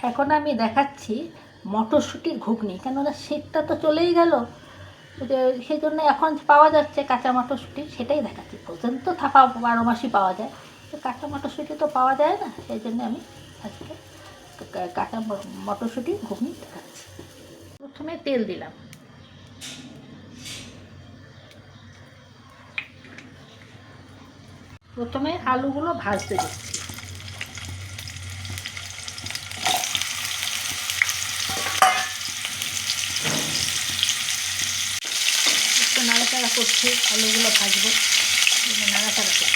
এখন আমি দেখাচ্ছি মটরশুঁটির ঘুগনি, কেননা শীতটা তো চলেই গেল, সেই জন্য এখন পাওয়া যাচ্ছে কাঁচা মটরশুঁটি, সেটাই দেখাচ্ছি। ফ্রোজেন তো থাকা 12 মাসই পাওয়া যায়, তো কাঁচা মটরশুঁটি তো পাওয়া যায় না, সেই জন্য আমি আজকে কাঁচা মটরশুঁটির ঘুগনি দেখাচ্ছি। প্রথমে তেল দিলাম, প্রথমে আলুগুলো ভাজতে দিচ্ছি। একটু নাড়াচাড়া করছি, আলুগুলো ভাজবো, নাড়াচাড়া করছি।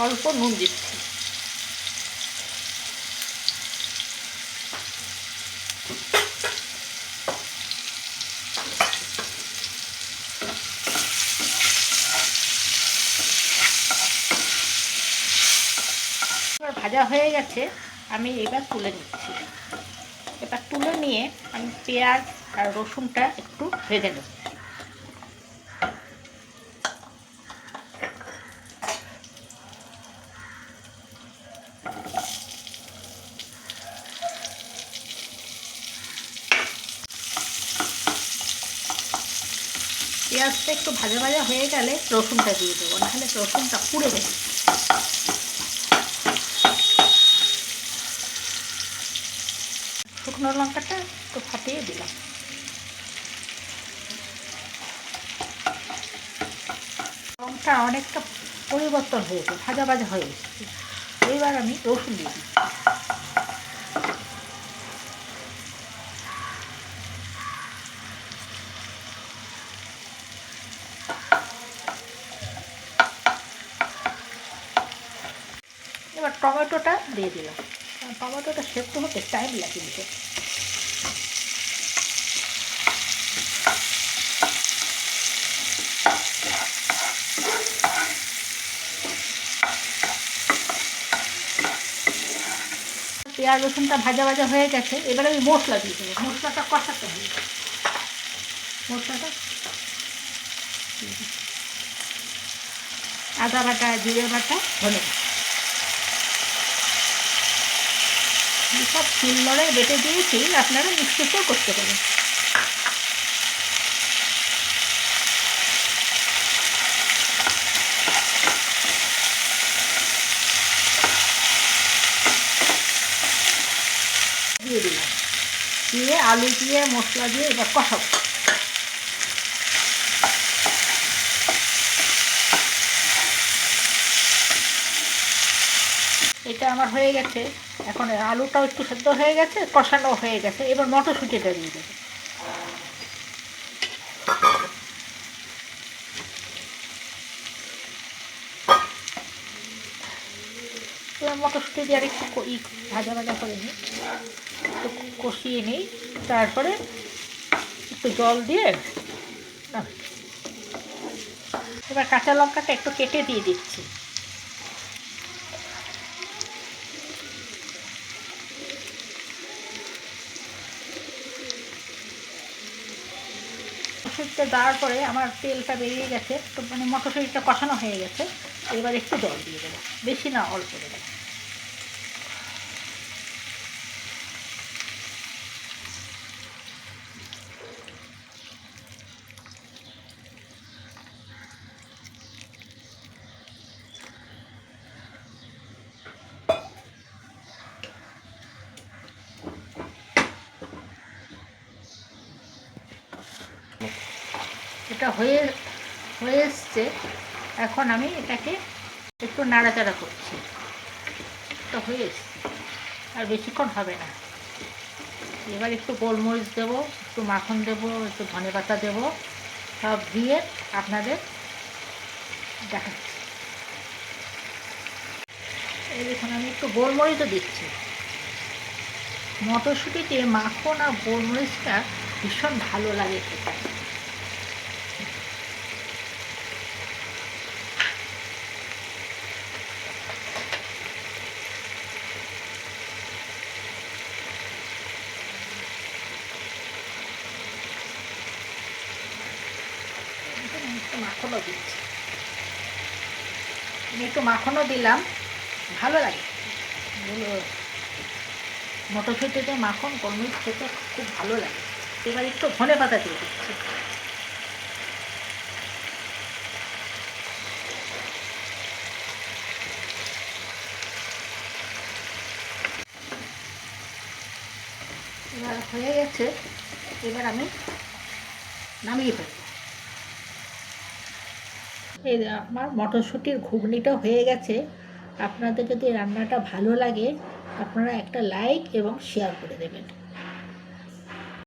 অল্প নুন দিচ্ছি, ভাজা হয়ে গেছে, আমি এবার তুলে নিচ্ছি। এবার তুলে নিয়ে আমি পেঁয়াজ আর রসুনটা একটু ভেজে নেব। পেঁয়াজটা একটু ভাজা ভাজা হয়ে গেলে রসুনটা দিয়ে দেবো, নাহলে রসুনটা পুড়ে যাবে। শুকনো লঙ্কাটা একটু ফাটিয়ে দিলাম। রঙটা অনেকটা পরিবর্তন হয়েছে, ভাজা ভাজা হয়ে এসেছে। এবার আমি রসুন দিয়ে দিচ্ছি। এবার টমেটোটা দিয়ে দিলাম, টমেটোটা সেদ্ধ হতে টাইম লাগে দিতে। পেঁয়াজ রসুনটা ভাজা ভাজা হয়ে গেছে, এবার আমি মশলা দিয়ে দেবো। মশলাটা কষাতে হবে, মশলাটা আদা বাটা, জিরে বাটা, ধনে বাটা সব শিলনোড়ে বেটে দিয়েছি, আপনারা মিক্সিতেও করতে পারেন। দিয়ে দিলাম, দিয়ে আলু দিয়ে মশলা দিয়ে এবার কষাবো। এটা আমার হয়ে গেছে, এখন আলুটাও একটু সেদ্ধ হয়ে গেছে, কষানো হয়ে গেছে। এবার মটরশুঁটিটা দিয়ে দেবো। এবার মটরশুঁটি দিয়ে আর একটু ভাজা ভাজা করে নিই, একটু কষিয়ে নিই, তারপরে একটু জল দিয়ে এবার কাঁচা লঙ্কাটা একটু কেটে দিয়ে দিচ্ছি। মটরশুঁটিটা দেওয়ার পরে আমার তেলটা বেরিয়ে গেছে, তো মানে মটরশুঁটিটা কষানো হয়ে গেছে। এবার একটু জল দিয়ে দেবো, বেশি না, অল্প দেবো। এটা হয়ে এসছে, এখন আমি এটাকে একটু নাড়াচাড়া করছি। এটা হয়ে এসছে, আর বেশিক্ষণ হবে না। এবার একটু গোলমরিচ দেবো, একটু মাখন দেবো, একটু ধনেপাতা দেবো, সব দিয়ে আপনাদের দেখাচ্ছি। এই দেখুন, আমি একটু গোলমরিচও দিচ্ছি। মটরশুঁটিতে মাখন আর গোলমরিচটা ভীষণ ভালো লাগে খেতে। মাখনও দিচ্ছি, একটু মাখনও দিলাম, ভালো লাগে। মটরশুঁটিতে মাখন গোলমরিচ খেতে খুব ভালো লাগে। এবার একটু ধনেপাতা দিয়ে দিচ্ছি। এবার হয়ে গেছে, এবার আমি নামিয়ে ফেলবো। এই যে আমার মটরশুঁটির ঘুগনিটা হয়ে গেছে। আপনাদের যদি রান্নাটা ভালো লাগে আপনারা একটা লাইক এবং শেয়ার করে দেবেন।